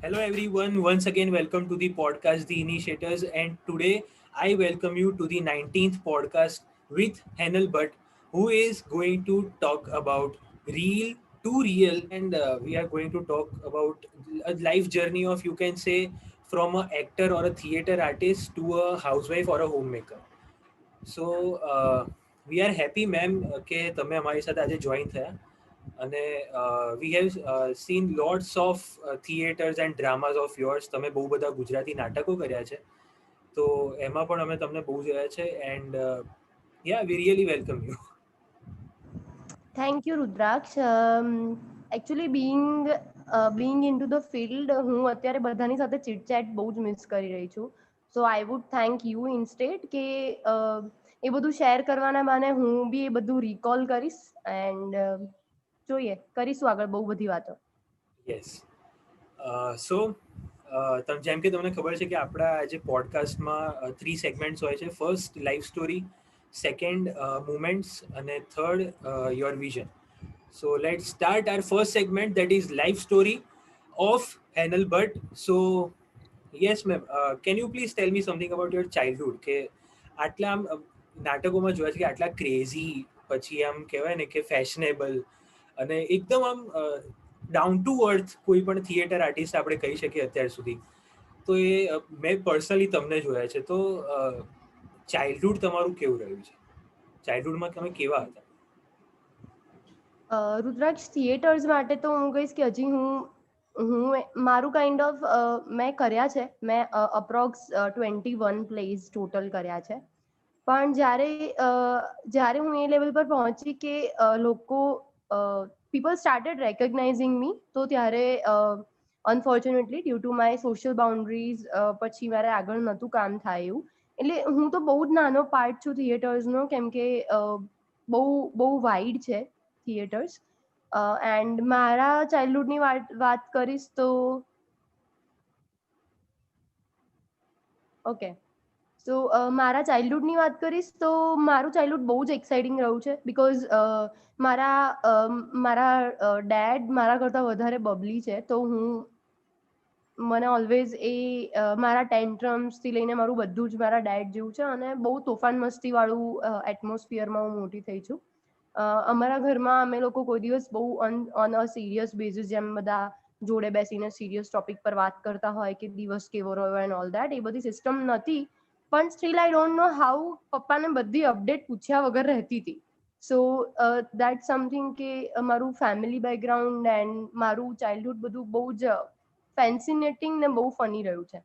Hello, everyone. Once again, welcome to the podcast, The Initiators. And today, I welcome you to the 19th podcast with Henel Butt, who is going to talk about real to real. And we are going to talk about a life journey of, you can say, from a actor or a theater artist to a housewife or a homemaker. So we are happy ma'am કે તમે અમારી સાથે આજે join થયા અને we have seen lots of theatres and dramas of yours તમે બહુ બધા ગુજરાતી નાટકો કર્યા છે તો એમાં પણ અમે તમને બહુ જોયા છે and yeah we really welcome you. Thank you, Rudraksh. Actually, being into the field, હું અત્યારે બધાની સાથે ચીટ બહુ જ મિસ કરી રહી છું. So I would thank you instead કે એ બધું શેર કરવાના બાને હું બી એ બધું રિકોલ કરીશ એન્ડ જોઈએ કરીશું આગળ બહુ બધી વાતો. યસ. સો જેમ કે તમને ખબર છે કે આપણા આજે પોડકાસ્ટમાં 3 સેગમેન્ટ્સ હોય છે. First life story, second moments અને third your vision. So let's start our first segment, that is life story of Henel Butt. So yes ma'am, can you please tell me something about your childhood કે આટલા આમ નાટકોમાં જોયા છે કે આટલા crazy પછી આમ કહેવાય ને કે ફેશનેબલ અને એકદમ આમ ડાઉન ટુ અર્થ કોઈ પણ થિયેટર આર્ટિસ્ટ આપણે કહી શકીએ અત્યાર સુધી તો એ મેં પર્સનલી તમને જોયા છે તો ચાઇલ્ડહુડ તમારું કેવું રહ્યું છે? ચાઇલ્ડહુડમાં તમે કેવા હતા? રુદ્રાક્ષ થિયેટર્સ માટે તો હું કહીશ કે હજી હું મારું કાઇન્ડ ઓફ મેં કર્યા છે. મેં અપ્રોક્સ 21 પ્લેઝ ટોટલ કર્યા છે. પણ જ્યારે હું એ લેવલ પર પહોંચી કે લોકો પીપલ સ્ટાર્ટેડ રેકગ્નાઇઝિંગ મી, તો ત્યારે unfortunately due to my social boundaries પછી મારે આગળ નહોતું કામ થાય એવું. એટલે હું તો બહુ જ નાનો પાર્ટ છું થિયેટર્સનો, કેમ કે બહુ બહુ વાઇડ છે થિયેટર્સ. એન્ડ મારા ચાઇલ્ડહુડની વાત કરીશ તો ઓકે, સો મારા ચાઇલ્ડહુડની વાત કરીશ તો મારું ચાઇલ્ડહુડ બહુ જ એક્સાઇટિંગ રહ્યું છે બિકોઝ મારા ડેડ મારા કરતાં વધારે બબલી છે. તો મને ઓલવેઝ મારા ટેન્ટ્રમ્સથી લઈને મારું બધું જ મારા ડેડ જેવું છે અને બહુ તોફાન મસ્તીવાળું એટમોસ્ફિયરમાં હું મોટી થઈ છું. અમારા ઘરમાં અમે લોકો કોઈ દિવસ બહુ ઓન અ સિરિયસ બેઝિસ જેમ બધા જોડે બેસીને સિરિયસ ટોપિક પર વાત કરતા હોય કે દિવસ કેવો રહ્યો એન્ડ ઓલ દેટ, એ બધી સિસ્ટમ નથી. પણ steel I don't know how પપ્પાને બધી અપડેટ પૂછ્યા વગર રહેતી હતી. સો દેટ સમથિંગ કે મારું ફેમિલી બેકગ્રાઉન્ડ એન્ડ મારું ચાઇલ્ડહુડ બધું બહુ જ ફેન્સિનેટિંગ ને બહુ ફની રહ્યું છે.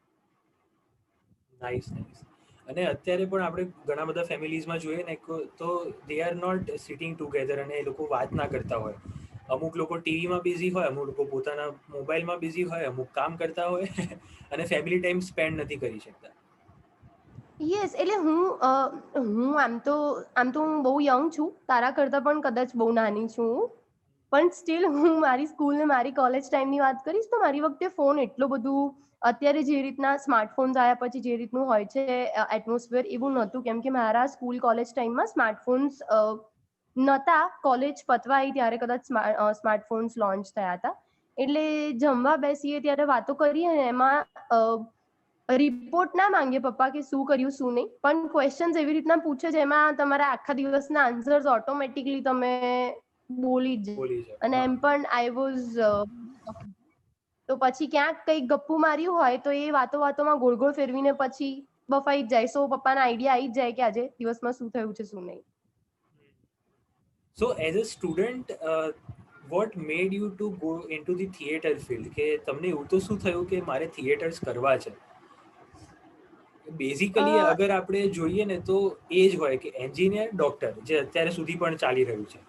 Nice nice. અને અત્યારે પણ આપણે ઘણા બધા ફેમિલીઝમાં જોઈએ ને તો they are not sitting together અને એ લોકો વાત ના કરતા હોય. અમુક લોકો ટીવીમાં બિઝી હોય, અમુક લોકો પોતાના મોબાઈલમાં બિઝી હોય, અમુક કામ કરતા હોય અને ફેમિલી ટાઈમ સ્પેન્ડ નથી કરી શકતા. યસ, એટલે હું આમ તો હું બહુ યંગ છું, તારા કરતાં પણ કદાચ બહુ નાની છું હું. પણ સ્ટીલ હું મારી સ્કૂલ ને મારી કોલેજ ટાઈમની વાત કરીશ તો મારી વખતે ફોન એટલો બધું અત્યારે જે રીતના સ્માર્ટફોન્સ આવ્યા પછી જે રીતનું હોય છે એટમોસ્ફિયર એવું નહોતું, કેમ કે મારા સ્કૂલ કોલેજ ટાઈમમાં સ્માર્ટફોન્સ નહોતા. કોલેજ પતવા આવી ત્યારે કદાચ સ્માર્ટફોન્સ લોન્ચ થયા હતા. એટલે જમવા બેસીએ ત્યારે વાતો કરીએ ને એમાં રિપોર્ટ ના માંગે પપ્પા કે શું કર્યું શું નહીં, પણ ક્વેશ્ચન્સ એવી રીતના પૂછે જેમાં તમારા આખા દિવસના આન્સર્સ ઓટોમેટિકલી તમે બોલી જ જાય. બોલી જાય. અને હા. એમ પણ આઈ વોઝ તો પછી ક્યાંક કંઈક ગપ્પુ માર્યું હોય તો એ વાતોમાં ગોળ ગોળ ફેરવીને પછી બફાઈ જ જાય. સો પપ્પાના આઈડિયા આવી જ જાય કે આજે દિવસમાં શું થયું છે શું નહીં. So as a student what made you to go into the theatre field કે તમને એવું તો શું થયું કે મારે થિયેટર્સ કરવા છે? બેઝિકલી અગર આપણે જોઈએ ને તો એ જ હોય કે એન્જિનિયર, ડોક્ટર, જે અત્યારે સુધી પણ ચાલી રહ્યું છે.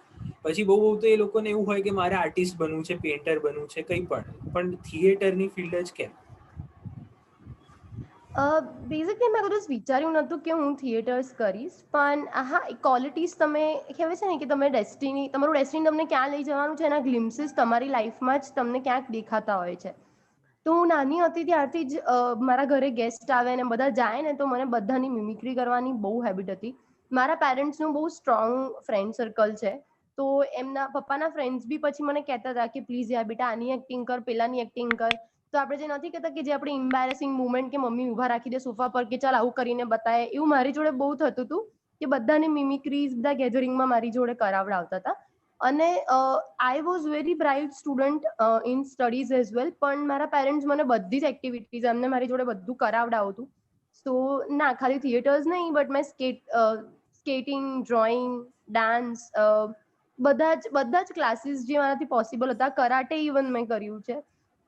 પછી બહુ તો એ લોકોને એવું હોય કે મારે આર્ટિસ્ટ બનવું છે, પેઇન્ટર બનવું છે, કંઈ પણ થિયેટરની ફિલ્ડ જ કેમ? બેઝિકલી મેં કદાચ વિચાર્યું નહોતું કે હું થિયેટર્સ કરીશ, પણ હા ક્વોલિટીઝ તમે કહેવાય છે ને કે તમે તમારું ડેસ્ટિની તમને ક્યાં લઈ જવાનું છે એના ગ્લિમ્સીસ તમારી લાઈફમાં જ તમને ક્યાંક દેખાતા હોય છે. તો હું નાની હતી ત્યારથી જ મારા ઘરે ગેસ્ટ આવે ને બધા જાય ને તો મને બધાની મિમિક્રી કરવાની બહુ હેબિટ હતી. મારા પેરેન્ટ્સનું બહુ સ્ટ્રોંગ ફ્રેન્ડ સર્કલ છે. તો એમના પપ્પાના ફ્રેન્ડ્સ બી પછી મને કહેતા હતા કે પ્લીઝ યાર બેટા આની એક્ટિંગ કર, પેલાની એક્ટિંગ કર. તો આપણે જે નથી કહેતા કે જે આપણે એમ્બેરેસિંગ મુમેન્ટ કે મમ્મી ઊભા રાખી દે સોફા પર કે ચાલ આવું કરીને બતાવે, એવું મારી જોડે બહુ થતું હતું કે બધાને મિમિક્રીઝ બધા ગેધરિંગમાં મારી જોડે કરાવડાવતા હતા. અને I was very bright student in studies as well, પણ મારા પેરેન્ટ્સ મને બધી જ એક્ટિવિટીઝ એમને મારી જોડે બધું કરાવડાવતું. સો ના ખાલી થિયેટર્સ નહીં, બટ મેં સ્કેટિંગ, ડ્રોઈંગ, ડાન્સ, બધા જ ક્લાસીસ જે મારાથી પોસિબલ હતા, કરાટે ઇવન મેં કર્યું છે.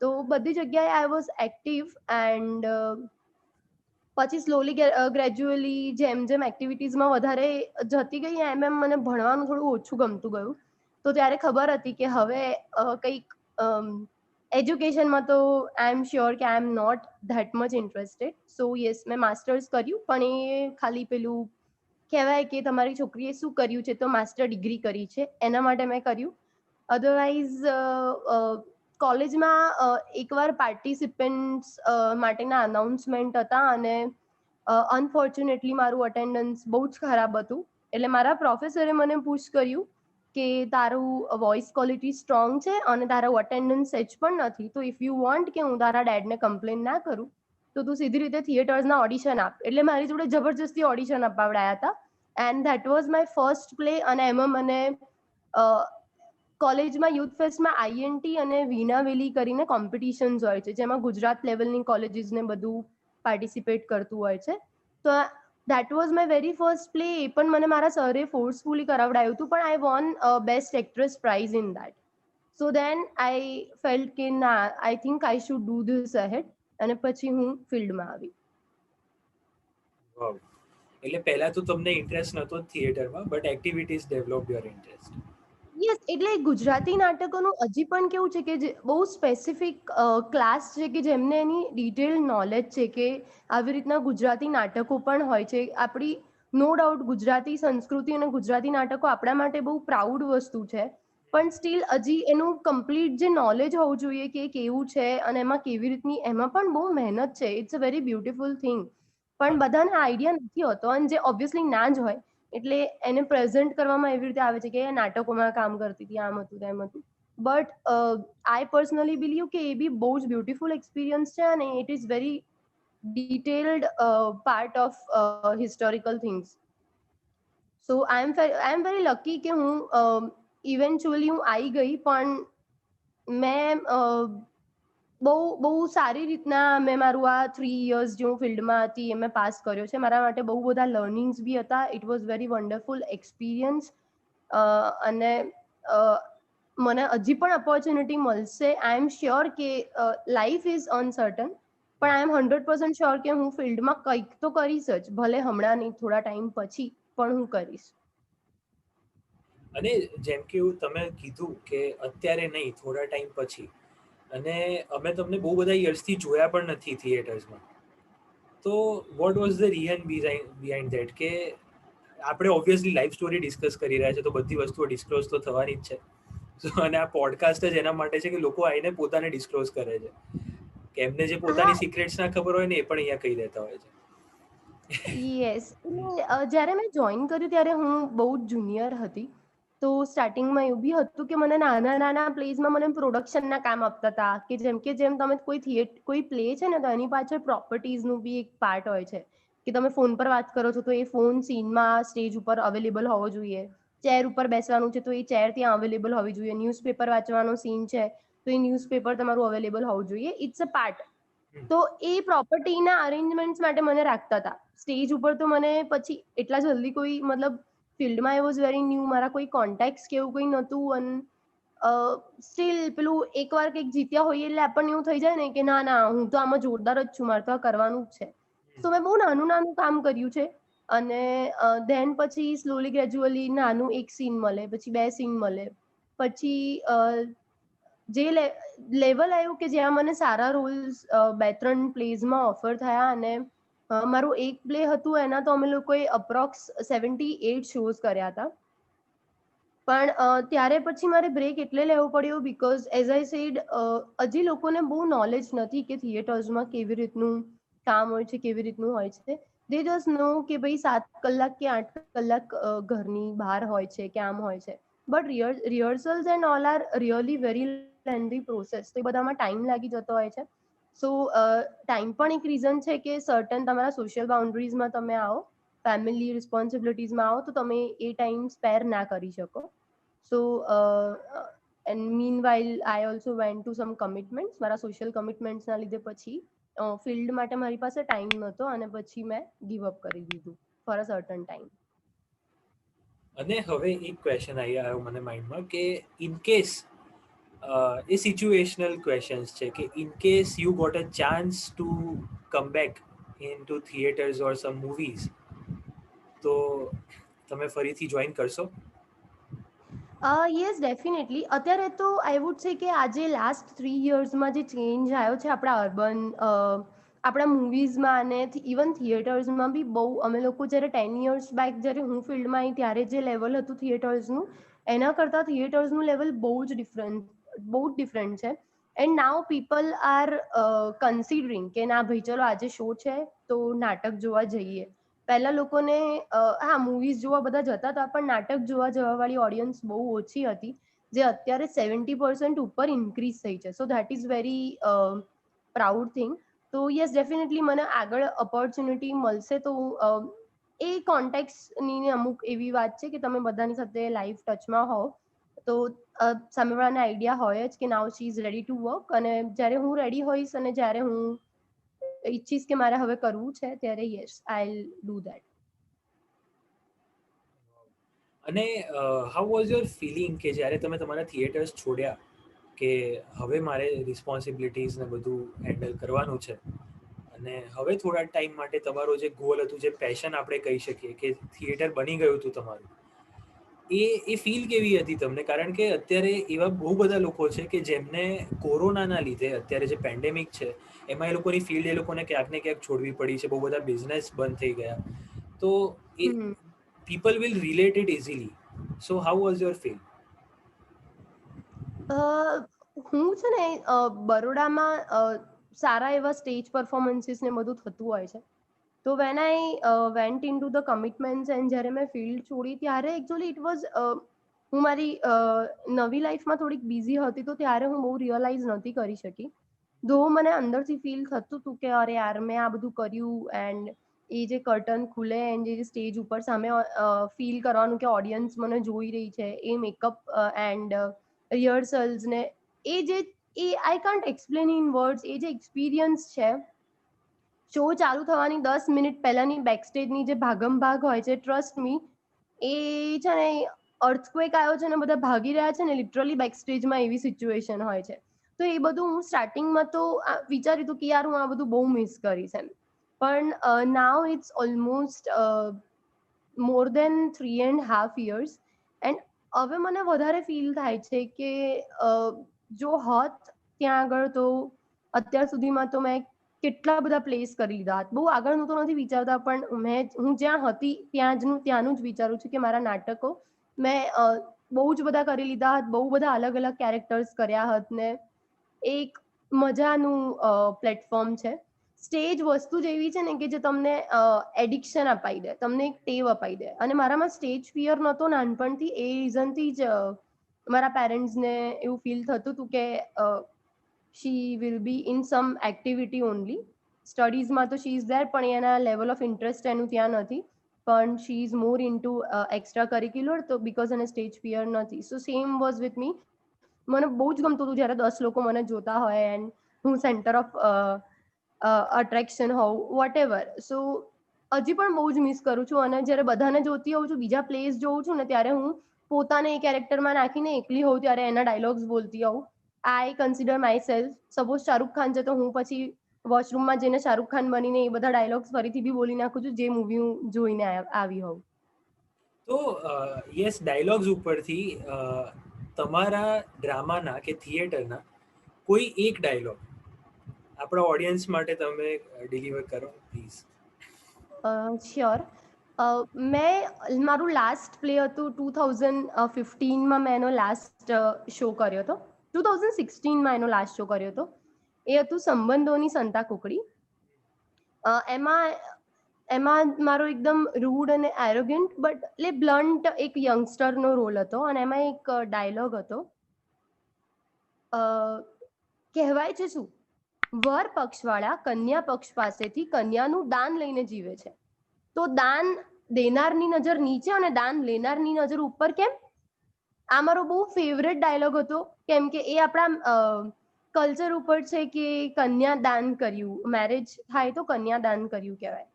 તો બધી જગ્યાએ આઈ વોઝ એક્ટિવ. એન્ડ પછી સ્લોલી ગ્રેજ્યુઅલી જેમ જેમ એક્ટિવિટીઝમાં વધારે જતી ગઈ એમ એમ મને ભણવાનું થોડું ઓછું ગમતું ગયું. તો ત્યારે ખબર હતી કે હવે કંઈક એજ્યુકેશનમાં તો આઈ એમ શ્યોર કે I am not that much interested. So yes, મેં માસ્ટર્સ કર્યું, પણ એ ખાલી પેલું કહેવાય કે તમારી છોકરીએ શું કર્યું છે તો માસ્ટર ડિગ્રી કરી છે એના માટે મેં કર્યું. અધરવાઇઝ કોલેજમાં એકવાર પાર્ટિસિપન્ટ્સ માટેના અનાઉન્સમેન્ટ હતા અને અનફોર્ચ્યુનેટલી મારું અટેન્ડન્સ બહુ જ ખરાબ હતું. એટલે મારા પ્રોફેસરે મને પૂછ કર્યું કે તારું વોઇસ ક્વોલિટી સ્ટ્રોંગ છે અને તારું અટેન્ડન્સ સેચ પણ નથી, તો ઇફ યુ વોન્ટ કે હું તારા ડેડને કમ્પ્લેન ના કરું તો તું સીધી રીતે થિયેટર્સના ઓડિશન આપ. એટલે મારી જોડે જબરજસ્તી ઓડિશન અપાવડાયા હતા. And that was my first play. અને એમાં મને કોલેજમાં યુથ ફેસ્ટમાં આઈએનટી અને વીણાવેલી કરીને કોમ્પિટિશન્સ હોય છે, જેમાં ગુજરાત લેવલની કોલેજીસને બધું પાર્ટિસિપેટ કરતું હોય છે. તો that was my very first play. એ પણ મને મારા સરે ફોર્સફુલી કરાવડાયું હતું, પણ I won best actress prize in that. So then I felt કે ના, I think I should do this ahead. અને પછી હું ફિલ્ડમાં આવી. વાવ. એટલે પહેલા તો તમને ઇન્ટરેસ્ટ નહોતો થિયેટરમાં, but activities develop your interest. Yes, એટલે ગુજરાતી નાટકોનું હજી પણ કેવું છે કે બહુ સ્પેસિફિક ક્લાસ છે કે જેમને એની ડિટેલ નોલેજ છે કે આવી રીતના ગુજરાતી નાટકો પણ હોય છે. આપણી નો ડાઉટ ગુજરાતી સંસ્કૃતિ અને ગુજરાતી નાટકો આપણા માટે બહુ પ્રાઉડ વસ્તુ છે, પણ સ્ટીલ હજી એનું કમ્પ્લીટ જે નોલેજ હોવું જોઈએ કે કેવું છે અને એમાં કેવી રીતની, એમાં પણ બહુ મહેનત છે. It's a very beautiful thing. પણ બધાને આઈડિયા નથી હોતો, અને જે ઓબ્વિયસલી ના જ હોય એટલે એને પ્રેઝન્ટ કરવામાં એવી રીતે આવે છે કે નાટકોમાં કામ કરતી હતી, આમ હતું તેમ હતું. બટ આઈ પર્સનલી બિલીવ કે એ બી બહુ જ બ્યુટિફુલ એક્સપિરિયન્સ છે અને it is very detailed part of historical things. So I am very lucky કે હું ઇવેન્ચ્યુઅલી હું આવી ગઈ, પણ મેં બહુ સારી રીતના મેં મારું આ 3 years જે હું ફિલ્ડમાં હતી એ મેં પાસ કર્યો છે. મારા માટે બહુ બધા લર્નિંગ્સ બી હતા. It was very wonderful experience. અને મને હજી પણ ઓપોર્ચ્યુનિટી મળશે. આઈ એમ શ્યોર કે લાઈફ ઇઝ અનસર્ટન, પણ આઈ એમ 100% શ્યોર કે હું ફિલ્ડમાં કંઈક તો કરીશ જ, ભલે હમણાં નહીં, થોડા ટાઈમ પછી પણ હું કરીશ. અને જેમ કે એવું તમે કીધું કે અત્યારે નહીં, થોડા ટાઈમ પછી, અને અમે તમને બહુ બધા યર્સથી જોયા પણ નથી થિયેટર્સમાં. તો what was the reason behind that? કે આપણે ઓબ્વિયસલી લાઈફ સ્ટોરી ડિસ્કસ કરી રહ્યા છે તો બધી વસ્તુઓ ડિસ્ક્લોઝ તો થવાની જ છે. અને આ પોડકાસ્ટ જ એના માટે છે કે લોકો આવીને પોતાને ડિસ્ક્લોઝ કરે છે, કે એમને જે પોતાની સિક્રેટ્સ ના ખબર હોય ને એ પણ અહીંયા કહી દેતા હોય છે. યસ, જ્યારે મેં જોઈન કર્યું ત્યારે હું બહુ જ જુનિયર હતી. તો સ્ટાર્ટિંગમાં એવું બી હતું કે મને નાના નાના પ્લેસમાં મને પ્રોડક્શનના કામ આપતા હતા, કે જેમ તમે કોઈ પ્લે છે ને તો એની પાછળ પ્રોપર્ટીઝનું બી એક પાર્ટ હોય છે કે તમે ફોન પર વાત કરો છો તો એ ફોન સીનમાં સ્ટેજ ઉપર અવેલેબલ હોવો જોઈએ. ચેર ઉપર બેસવાનું છે તો એ ચેર ત્યાં અવેલેબલ હોવી જોઈએ. ન્યૂઝપેપર વાંચવાનો સીન છે તો એ ન્યૂઝપેપર તમારું અવેલેબલ હોવું જોઈએ. It's a part. તો એ પ્રોપર્ટીના અરેન્જમેન્ટ્સ માટે મને રાખતા હતા. સ્ટેજ ઉપર તો મને પછી એટલા જલ્દી કોઈ, મતલબ ફિલ્ડમાં આઈ વોઝ વેરી ન્યૂ, મારા કોઈ કોન્ટેક્ટ્સ કે એવું કંઈ નહોતું. અને સ્ટીલ પેલું એકવાર કંઈક જીત્યા હોઈએ એટલે આપણને એવું થઈ જાય ને કે ના ના, હું તો આમાં જોરદાર જ છું, મારે તો આ કરવાનું જ છે. તો મેં બહુ નાનું નાનું કામ કર્યું છે. અને ધેન પછી સ્લોલી ગ્રેજ્યુઅલી નાનું એક સીન મળે, પછી 2 સીન મળે, પછી જે લેવલ આવ્યું કે જ્યાં મને સારા રોલ્સ 2-3 પ્લેઝમાં ઓફર થયા. અને મારું એક પ્લે હતું એના તો અમે લોકોએ અપ્રોક્સ 78 શોઝ કર્યા હતા. પણ ત્યારે પછી મારે બ્રેક એટલે લેવો પડ્યો બિકોઝ એઝ આઈ સેડ હજી લોકોને બહુ નોલેજ નથી કે થિયેટર્સમાં કેવી રીતનું કામ હોય છે, કેવી રીતનું હોય છે. દે જસ્ટ નો કે ભાઈ 7 કલાક કે 8 કલાક ઘરની બહાર હોય છે કે આમ હોય છે. But rehearsals and all are really very lengthy process. તો એ બધામાં ટાઈમ લાગી જતો હોય છે. સો ટાઈમ પણ એક રીઝન છે કે સર્ટન તમારા સોશિયલ બાઉન્ડ્રીઝમાં તમે આવો, ફેમિલી રિસ્પોન્સિબિલિટીઝમાં આવો તો તમે એ ટાઈમ સ્પેર ના કરી શકો. So and meanwhile I also went to some commitments. મારા સોશિયલ કમિટમેન્ટ્સના લીધે પછી ફિલ્ડ માટે મારી પાસે ટાઈમ નહોતો અને પછી મેં ગીવ અપ કરી દીધું ફોર અ સર્ટન ટાઈમ. અને હવે એક ક્વેશ્ચન આવ્યો મને માઇન્ડમાં કે ઇન કેસ એ સિચ્યુએશનલ ક્વેશ્ચન્સ છે કે in case you got a chance to come back into theatres or some movies, તો તમે ફરીથી જોઈન કરશો? Yes definitely. અત્યારે તો આઈ વુડ સે કે આજે લાસ્ટ 3 યર્સમાં જે ચેન્જ આવ્યો છે આપણા અર્બન આપણા મૂવીઝમાં અને ઇવન થિયેટર્સમાં બી બહુ, અમે લોકો જ્યારે 10 યર્સ બેક જ્યારે હું ફિલ્ડમાં આવી ત્યારે જે લેવલ હતું થિયેટર્સનું, એના કરતાં થિયેટર્સનું લેવલ બહુ જ ડિફરન્ટ છે. And now people are considering કે ના ભાઈ ચલો આજે શો છે તો નાટક જોવા જઈએ. પહેલા લોકોને હા મૂવીઝ જોવા બધા જતા હતા પણ નાટક જોવા જવાવાળી ઓડિયન્સ બહુ ઓછી હતી, જે અત્યારે 70% ઉપર ઇન્ક્રીઝ થઈ છે. So that is very proud thing. તો યસ ડેફિનેટલી મને આગળ ઓપોર્ચ્યુનિટી મળશે તો એ કોન્ટેક્ટની અમુક એવી વાત છે કે તમે બધાની સાથે લાઈવ ટચમાં હોવ તો સામેવાળાને આઈડિયા હોય જ કે now she is ready to work, અને જ્યારે હું રેડી હોઈશ અને જ્યારે હું ઈચ્છીશ કે મારે હવે કરવું છે ત્યારે યસ આઈ ડુ ધેટ. અને હાઉ વોઝ યોર ફિલિંગ કે જ્યારે તમે તમારા થિયેટર્સ છોડ્યા કે હવે મારે રિસ્પોન્સિબિલિટીઝ ને બધું હેન્ડલ કરવાનું છે, અને હવે થોડા ટાઈમ માટે તમારો જે ગોલ હતું, જે પેશન આપણે કહી શકીએ કે થિયેટર બની ગયું હતું તમારું, એ ફીલ કેવી હતી તમને? કારણ કે અત્યારે એવા બહુ બધા લોકો છે કે જેમને કોરોનાના લીધે અત્યારે જે પેન્ડેમિક છે એમાં એ લોકોની ફિલ્ડ એ લોકોને ક્યાંક ને ક્યાંક છોડવી પડી છે, બહુ બધા બિઝનેસ બંધ થઈ ગયા, તો એ people will relate it easily. So how was your feel? હું છે ને બરોડામાં સારા એવા સ્ટેજ પરફોર્મન્સીસ ને બધું થતું હોય છે. તો when I went into the commitments and જ્યારે મેં ફિલ્ડ છોડી ત્યારે એકચ્યુઅલી ઇટ વોઝ હું મારી નવી લાઈફમાં થોડીક બિઝી હતી તો ત્યારે હું બહુ રિયલાઇઝ નહોતી કરી શકી. ધો મને અંદરથી ફીલ થતું હતું કે અરે યાર મેં આ બધું કર્યું, એન્ડ એ જે કર્ટન ખુલે એન્ડ જે સ્ટેજ ઉપર સામે ફીલ કરવાનું કે ઓડિયન્સ મને જોઈ રહી છે, એ મેકઅપ એન્ડ રિહર્સલ્સ ને એ જે I can't explain in words, એ જે એક્સપિરિયન્સ છે શો ચાલુ થવાની 10 મિનિટ પહેલાની બેકસ્ટેજની જે ભાગમ ભાગ હોય છે, ટ્રસ્ટ મી એ છે ને અર્થક્વેક આવ્યો છે ને બધા ભાગી રહ્યા છે ને લિટરલી બેકસ્ટેજમાં એવી સિચ્યુએશન હોય છે. તો એ બધું હું સ્ટાર્ટિંગમાં તો વિચાર્યું હતું કે યાર હું આ બધું બહુ મિસ કરીશ એમ, પણ now it's almost more than 3.5 years and હવે મને વધારે ફીલ થાય છે કે જો હોત ત્યાં આગળ તો અત્યાર સુધીમાં તો મેં કેટલા બધા પ્લેસ કરી લીધા. બહુ આગળનું તો નથી વિચારતા પણ હું જ્યાં હતી ત્યાંનું જ વિચારું છું કે મારા નાટકો મેં બહુ જ બધા કરી લીધા હતા, બહુ બધા અલગ અલગ કેરેક્ટર્સ કર્યા હતા ને એક મજાનું પ્લેટફોર્મ છે. સ્ટેજ વસ્તુ જ એવી છે ને કે જે તમને એડિક્શન અપાઈ દે, તમને એક ટેવ અપાઈ દે, અને મારામાં સ્ટેજ ફિયર નહોતો નાનપણથી. એ રીઝનથી જ મારા પેરેન્ટ્સને એવું ફીલ થતું હતું કે she will be in some activity only. સ્ટડીઝમાં તો શી ઇઝ ધેર પણ એના લેવલ ઓફ ઇન્ટરેસ્ટ એનું ત્યાં નથી, પણ she is more into extra curricular, તો બિકોઝ એને સ્ટેજ ફિયર નથી. So same was with me. મને બહુ જ ગમતું હતું જ્યારે 10 લોકો મને જોતા હોય એન્ડ હું સેન્ટર ઓફ અટ્રેક્શન હોઉં વોટ એવર. સો હજી પણ બહુ જ મિસ કરું છું, અને જ્યારે બધાને જોતી હોઉં છું, બીજા પ્લેસ જોઉં છું ને ત્યારે હું પોતાને એ કેરેક્ટરમાં નાખીને એકલી હોઉં ત્યારે એના ડાયલોગ્સ બોલતી હોઉં. I consider myself, suppose Shahrukh Khan છે તો હું પછી વોશરૂમમાં જઈને શાહરૂખ ખાન બનીને એ બધા ડાયલોગ્સ ફરીથી બી બોલી નાખું છું જે મૂવી હું જોઈને આવી હોઉં. તો યસ, ડાયલોગ્સ ઉપરથી તમારા ડ્રામાના કે થિયેટરના કોઈ એક ડાયલોગ આપણા ઓડિયન્સ માટે તમે ડિલિવર કરો પ્લીઝ. શ્યોર. મારું લાસ્ટ પ્લે હતું 2015માં, મેં એનો લાસ્ટ શો કર્યો હતો. 2016માં એનો લાસ્ટ શો કર્યો હતો. એ હતું સંબંધોની સંતા કુકડી. એમાં મારો એકદમ રૂડ અને એરોગન્ટ બટ એટલે બ્લન્ટ એક યંગસ્ટરનો રોલ હતો, અને એમાં એક ડાયલોગ હતો, કહેવાય છે શું વર પક્ષવાળા કન્યા પક્ષ પાસેથી કન્યાનું દાન લઈને જીવે છે. તો દાન દેનારની નજર નીચે અને દાન લેનારની નજર ઉપર કેમ? આ મારો બહુ ફેવરેટ ડાયલોગ હતો, કેમ કે એ આપણા કલ્ચર ઉપર છે કે કન્યા દાન કર્યું, મેરેજ થાય તો કન્યા દાન કર્યું કહેવાય.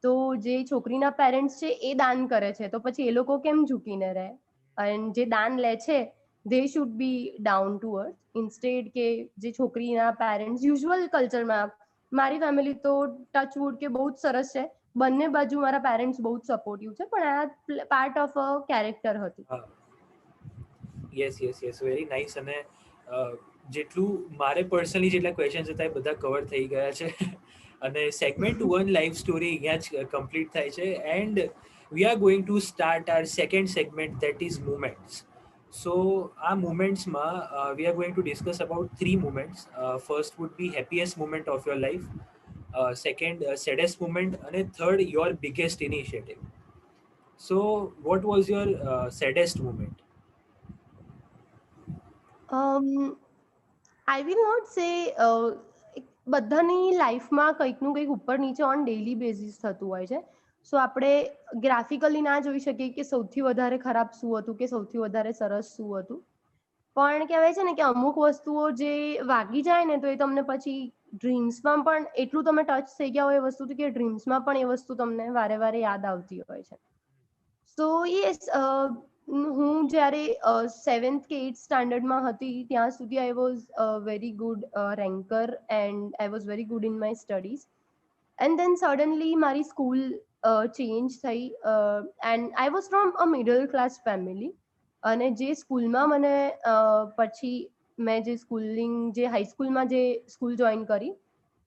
તો જે છોકરીના પેરેન્ટ્સ છે એ દાન કરે છે, તો પછી એ લોકો કેમ ઝૂકીને રહે? અને જે દાન લે છે they should be down to earth, instead કે જે છોકરીના પેરેન્ટ્સ યુઝ્યુઅલ કલ્ચરમાં, મારી ફેમિલી તો ટચવુડ કે બહુ જ સરસ છે, બંને બાજુ મારા પેરેન્ટ્સ બહુ જ સપોર્ટિવ છે, પણ આ પાર્ટ ઓફ અ કેરેક્ટર હતું. હા, યસ વેરી નાઇસ. અને જેટલું મારે પર્સનલી જેટલા ક્વેશ્ચન્સ હતા એ બધા કવર થઈ ગયા છે. અને સેગમેન્ટ 1 લાઈફ સ્ટોરી અહીંયા જ કમ્પ્લીટ થાય છે. And we are going to start our second segment, that is moments. So આ મુમેન્ટ્સમાં we are going to discuss about 3 moments. First would be happiest moment of your life, second saddest moment, અને third your biggest initiative. So what was your saddest moment? I will not say, બધાની લાઈફમાં કંઈકનું કંઈક ઉપર નીચે on daily basis થતું હોય છે. સો આપણે ગ્રાફિકલી ના જોઈ શકીએ કે સૌથી વધારે ખરાબ શું હતું કે સૌથી વધારે સરસ શું હતું. પણ કહેવાય છે ને કે અમુક વસ્તુઓ જે વાગી જાય ને તો એ તમને પછી ડ્રીમ્સમાં પણ એટલું તમે ટચ થઈ ગયા હોય એ વસ્તુ કે ડ્રીમ્સમાં પણ એ વસ્તુ તમને વારે વારે યાદ આવતી હોય છે. સો યસ, હું જ્યારે 7th કે 8th સ્ટાન્ડર્ડમાં હતી ત્યાં સુધી I was very good ranker and I was very good in my studies. And then suddenly મારી સ્કૂલ ચેન્જ થઈ, and I was from a middle class family. અને જે સ્કૂલમાં મને પછી મેં જે સ્કૂલિંગ, જે હાઈસ્કૂલમાં જે સ્કૂલ જોઈન કરી,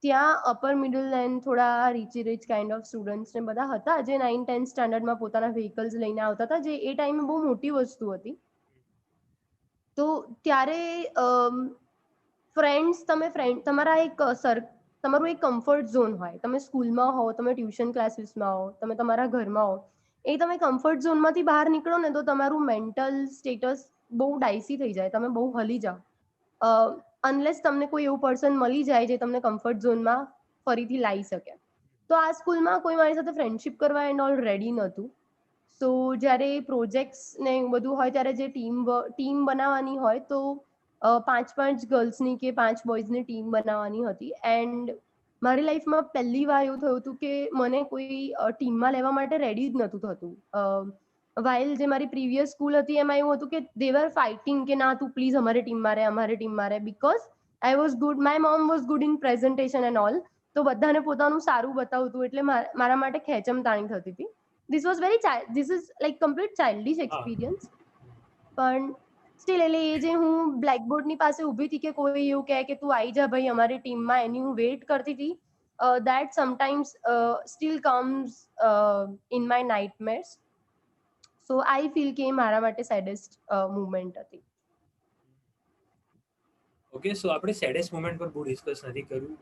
ત્યાં અપર મિડલ એન્ડ થોડા રીચ કાઇન્ડ ઓફ સ્ટુડન્ટ્સ ને બધા હતા જે 9th-10th સ્ટાન્ડર્ડમાં પોતાના વ્હીકલ્સ લઈને આવતા હતા, જે એ ટાઈમે બહુ મોટી વસ્તુ હતી. તો ત્યારે ફ્રેન્ડ્સ, તમારા એક તમારું એક કમ્ફર્ટ ઝોન હોય. તમે સ્કૂલમાં હો, તમે ટ્યુશન ક્લાસીસમાં હો, તમે તમારા ઘરમાં હો, એ તમે કમ્ફર્ટ ઝોનમાંથી બહાર નીકળો ને તો તમારું મેન્ટલ સ્ટેટસ બહુ ડાયસી થઈ જાય, તમે બહુ હલી જાઓ, અનલેસ તમને કોઈ એવું પર્સન મળી જાય જે તમને કમ્ફર્ટ ઝોનમાં ફરીથી લાવી શકે. તો આ સ્કૂલમાં કોઈ મારી સાથે ફ્રેન્ડશિપ કરવા એન્ડ ઓલ રેડી નહોતું. સો જ્યારે પ્રોજેક્ટ્સ ને બધું હોય ત્યારે જે ટીમ બનાવવાની હોય, તો 5 ગર્લ્સની કે 5 બોયઝની ટીમ બનાવવાની હતી. એન્ડ મારી લાઈફમાં પહેલી વાર એવું થયું હતું કે મને કોઈ ટીમમાં લેવા માટે રેડી જ નહોતું થતું. વાઇલ જે મારી પ્રીવિયસ સ્કૂલ હતી એમાં એવું હતું કે દે વર ફાઇટિંગ કે ના તું પ્લીઝ અમારી ટીમમાં રહે, because I was good, my mom was good in presentation and all. તો બધાને પોતાનું સારું બતાવતું એટલે મારા માટે ખેંચમતાણી થતી હતી. This is like complete childish experience. પણ સ્ટીલ એટલે એ જે હું બ્લેકબોર્ડની પાસે ઊભી હતી કે કોઈ એવું કહે કે તું આવી જા ભાઈ અમારી ટીમમાં, એની હું વેઇટ કરતી હતી. That sometimes still comes in my nightmares. So I feel કે મારા માટે સેડેસ્ટ મુમેન્ટ હતી. ઓકે, સો આપણે સેડેસ્ટ મુમેન્ટ પર બહુ ડિસ્કસ નથી કર્યું,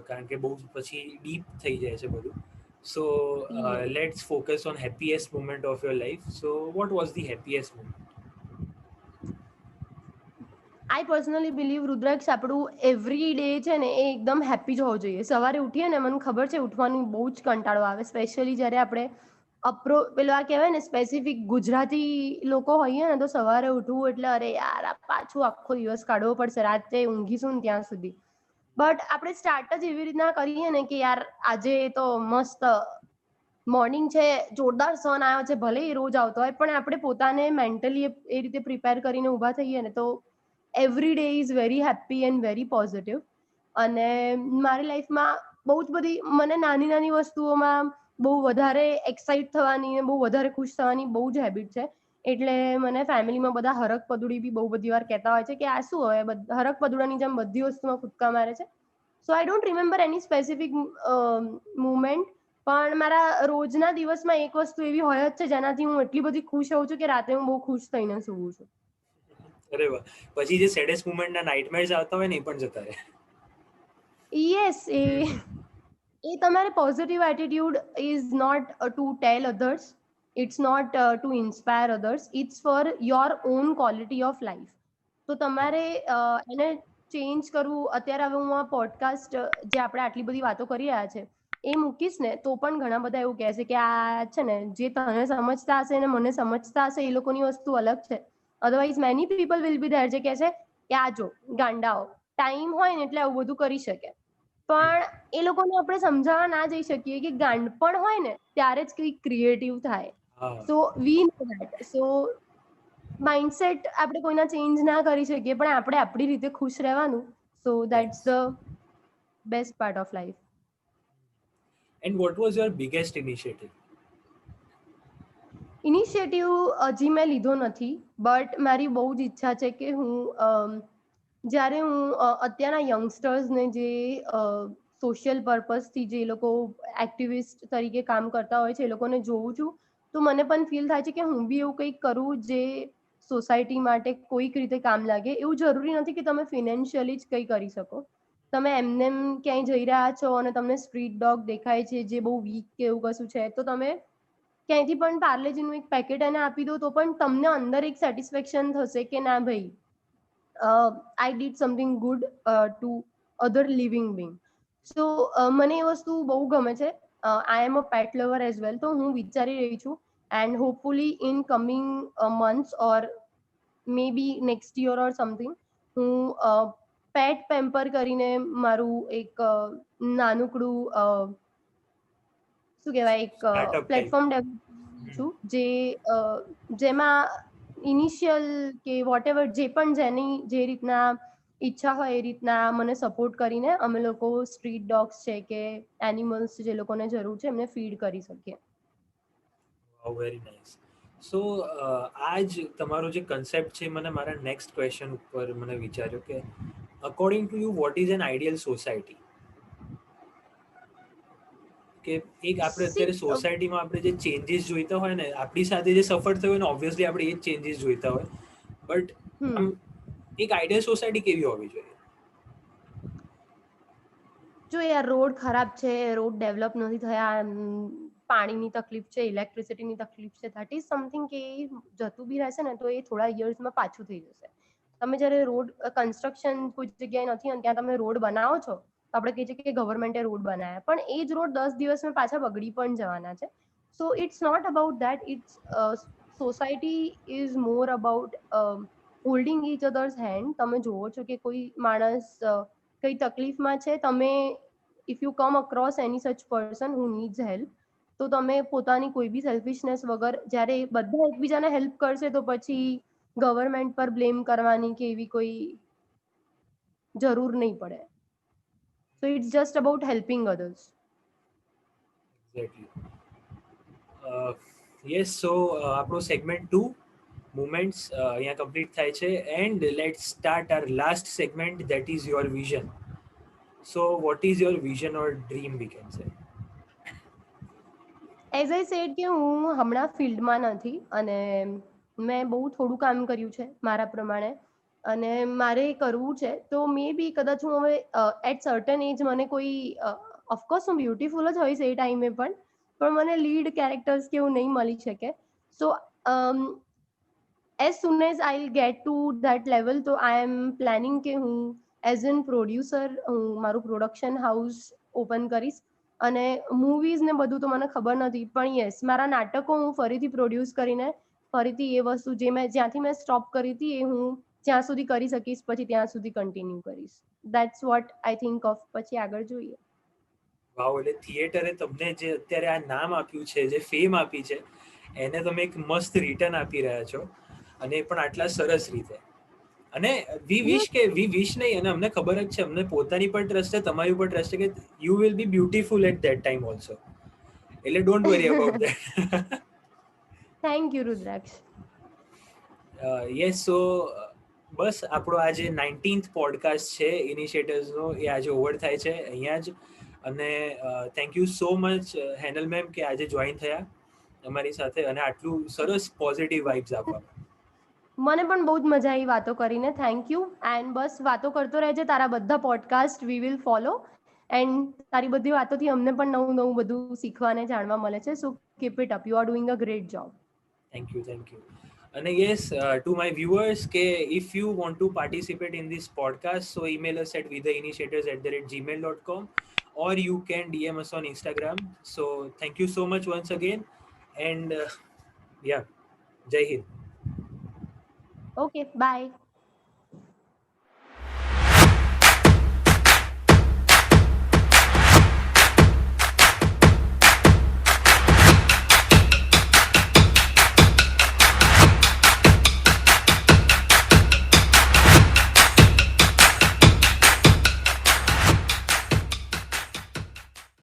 કારણ કે બહુ પછી ડીપ થઈ જાય છે બધું. So Yes. Let's focus on happiest moment of your life. So what was the happiest moment? I personally believe, Rudraksh, આપણું એવરી ડે છે ને એ એકદમ હેપી જ હોવો જોઈએ. સવારે ઉઠીએ ને, મને ખબર છે ઉઠવાનું બહુ જ કંટાળો આવે, સ્પેશિયલી જ્યારે આપણે પેલો આ કહેવાય ને સ્પેસિફિક ગુજરાતી લોકો હોઈએ ને, તો સવારે ઉઠવું એટલે અરે યાર આ પાછું આખો દિવસ કાઢવો પડશે, રાતે ઊંઘીશું ને ત્યાં સુધી. બટ આપણે સ્ટાર્ટ જ એવી રીતના કરીએ ને કે યાર આજે તો મસ્ત મોર્નિંગ છે, જોરદાર સન આવ્યો છે, ભલે એ રોજ આવતો હોય, પણ આપણે પોતાને મેન્ટલી એ રીતે પ્રિપેર કરીને ઊભા થઈએ ને તો every day is very happy and very positive. અને મારી લાઈફમાં બહુ જ બધી, મને નાની નાની વસ્તુઓમાં બહુ વધારે એક્સાઇટ થવાની ને બહુ વધારે ખુશ થવાની બહુ જ હેબિટ છે. એટલે મને ફેમિલીમાં બધા હરક પદુડી બી બહુ બધી વાર કહેતા હોય છે કે આ શું હવે હરક પદુડાની જેમ બધી વસ્તુમાં કૂદકા મારે છે. So I don't remember any specific moment, પણ મારા રોજના દિવસમાં એક વસ્તુ એવી હોય જ છે જેનાથી હું એટલી બધી ખુશ હોઉં છું કે રાતે હું બહુ ખુશ થઈને સૂવું છું. અરે વાહ, પછી જે સેડેસ્ટ મુમેન્ટના નાઇટમેર્સ આવતા હોય ને એ પણ જતા રહે. યસ, એ તમારે positive attitude is not to tell others, it's not to inspire others, it's for your own quality of life. તો તમારે એને ચેન્જ કરવું, અત્યારે હવે હું આ પોડકાસ્ટ જે આપણે આટલી બધી વાતો કરી રહ્યા છે એ મૂકીશ ને તો પણ ઘણા બધા એવું કહે છે કે આ છે ને જે તને સમજતા હશે ને મને સમજતા હશે એ લોકોની વસ્તુ અલગ છે. Otherwise many people will be there જે કહે છે કે આ જો ગાંડાઓ ટાઈમ હોય ને એટલે આવું બધું કરી શકે, પણ એ લોકોને આપણે સમજાવવા ના જઈ શકીએ કે ગાંડપણ હોય ને ત્યારે જ કંઈક ક્રિએટિવ થાય. સો વી નો ધેટ. સો માઇન્ડસેટ આપણે કોઈના ચેન્જ ના કરી શકીએ, પણ આપણે આપણી રીતે ખુશ રહેવાનું. સો that's the best part of life. And what was your biggest initiative? Initiative હજી મેં લીધો નથી, બટ મારી બહુ જ ઈચ્છા છે કે હું જ્યારે હું અત્યારના યંગસ્ટર્સને જે સોશિયલ પર્પઝથી જે લોકો એક્ટિવિસ્ટ તરીકે કામ કરતા હોય છે એ લોકોને જોઉં છું તો મને પણ ફીલ થાય છે કે હું બી એવું કંઈક કરું જે સોસાયટી માટે કોઈક રીતે કામ લાગે. એવું જરૂરી નથી કે તમે ફિનાન્શિયલી જ કંઈ કરી શકો. તમે એમને ક્યાંય જઈ રહ્યા છો અને તમને સ્ટ્રીટ ડોગ દેખાય છે જે બહુ વીક કે એવું કશું છે તો તમે ક્યાંયથી પણ પાર્લેજીનું એક પેકેટ એને આપી દો તો પણ તમને અંદર એક સેટિસ્ફેક્શન થશે કે ના ભાઈ I did something good to other living being. So મને એ વસ્તુ બહુ ગમે છે. આઈ એમ અ પેટ લવર એઝ વેલ, તો હું વિચારી રહી છું and hopefully in coming months or maybe next year or something હું પેટ પેમ્પર કરીને મારું એક નાનકડું શું કહેવાય એક પ્લેટફોર્મ ડેવલપ છું જેમાં ઇનિશિયલ કે વોટ એવર જે પણ જેની જે રીતના ઈચ્છા હોય એ રીતના મને સપોર્ટ કરીને અમે લોકો સ્ટ્રીટ ડોગ્સ છે કે એનિમલ્સ જે લોકોને જરૂર છે એમને ફીડ કરી શકીએ. Very nice. સો આ જ તમારો જે કન્સેપ્ટ છે મને મારા નેક્સ્ટ ક્વેશ્ચન ઉપર મને વિચાર્યો કે according to you what is an ideal society? કે એક આપણે અત્યારે સોસાયટીમાં આપણે જે ચેન્જીસ જોઈતા હોય ને આપણી સાથે જે સફર થયો હોય ને ઓબ્વિયસલી આપણે એ જ ચેન્જીસ જોઈતા હોય, બટ આમ એક આઈડિયલ સોસાયટી કેવી હોવી જોઈએ? જો યાર રોડ ખરાબ છે, રોડ ડેવલપ નથી થયા, પાણીની તકલીફ છે, ઇલેક્ટ્રિસિટીની તકલીફ છે, ધેટ ઇઝ સમથિંગ કે જતું બી રહેશે ને તો એ થોડા યર્સમાં પાછું થઈ જશે. તમે જ્યારે રોડ કન્સ્ટ્રક્શન કોઈ જગ્યાએ નથી અને ત્યાં તમે રોડ બનાવો છો તો આપણે કહીએ છીએ કે ગવર્મેન્ટે રોડ બનાવ્યા, પણ એ જ રોડ 10 દિવસમાં પાછા બગડી પણ જવાના છે. So it's not about that. It's society is more about holding each others hand. તમે જોવો છો કે કોઈ માણસ કઈ તકલીફમાં છે, તમે if you come across any such person who needs help તો તમે પોતાની કોઈ બી સેલ્ફિશનેસ વગર જ્યારે બધા એકબીજાને હેલ્પ કરશે તો પછી ગવર્મેન્ટ પર બ્લેમ કરવાની કે એવી કોઈ જરૂર નહીં પડે. So it's just about helping others. Exactly. Yes. So આપણો સેગમેન્ટ 2 મુમેન્ટ્સ અહીંયા કમ્પ્લીટ થાય છે and let's start our last segment that is your vision. So what is your vision or dream we can say? As I said કે હું હમણાં ફિલ્ડમાં નથી અને મેં બહુ થોડું કામ કર્યું છે મારા પ્રમાણે અને મારે કરવું છે તો મે બી કદાચ હું હવે એટ સર્ટન એજ મને કોઈ ઓફકોર્સ હું બ્યુટીફુલ જ હોઈશ એ ટાઈમે પણ મને લીડ કેરેક્ટર્સ કે એવું નહીં મળી શકે. સો as soon as I'll get to that level તો I am planning કે હું એઝ એન પ્રોડ્યુસર હું મારું પ્રોડક્શન હાઉસ ઓપન કરીશ અને મૂવીઝ ને બધું તો મને ખબર નથી પણ યસ મારા નાટકો હું ફરીથી પ્રોડ્યુસ કરીને ફરીથી એ વસ્તુ જે મેં જ્યાંથી મેં સ્ટોપ કરી હતી એ હું જ્યાં સુધી કરી શકીશ પછી ત્યાં સુધી કન્ટિન્યુ કરીશ. That's what I think of. પછી આગળ જોઈએ. વાવ, એટલે થિયેટરે તમને જે અત્યારે આ નામ આપ્યું છે, જે ફેમ આપી છે, એને તમે એક મસ્ત રિટર્ન આપી રહ્યા છો અને એ પણ આટલા સરસ રીતે. અને વી વિશ નહીં, અને અમને ખબર જ છે, અમને પોતાની પર ટ્રસ્ટ છે, તમારી ઉપર ટ્રસ્ટ છે કે you will be beautiful at that time also. એટલે don't worry about that. Thank you Rudraksh. Yes. So બસ આપણો આજે 19th પોડકાસ્ટ છે ઇનિશિયેટિવ્સનો, એ આજે ઓવર થાય છે અહીંયા જ. અને thank you so much Henal ma'am કે આજે જોઈન થયા અમારી સાથે અને આટલું સરસ પોઝિટિવ વાઇબ્સ આપવા. મને પણ બહુ જ મજા આવી વાતો કરીને. Thank you. એન્ડ બસ વાતો કરતો રહેજે. તારા બધા podcast we will follow and તારી બધી વાતોથી અમને પણ નવું નવું બધું શીખવા અને જાણવા મળે છે. સો keep it up. You are doing a great job. Thank you. Thank you. And yes, to my viewers, if you want to participate in this podcast, so email us at witheinitiators@gmail.com, or you can DM us on Instagram. So thank you so much once again, and yeah, Jai Hind. Okay, bye.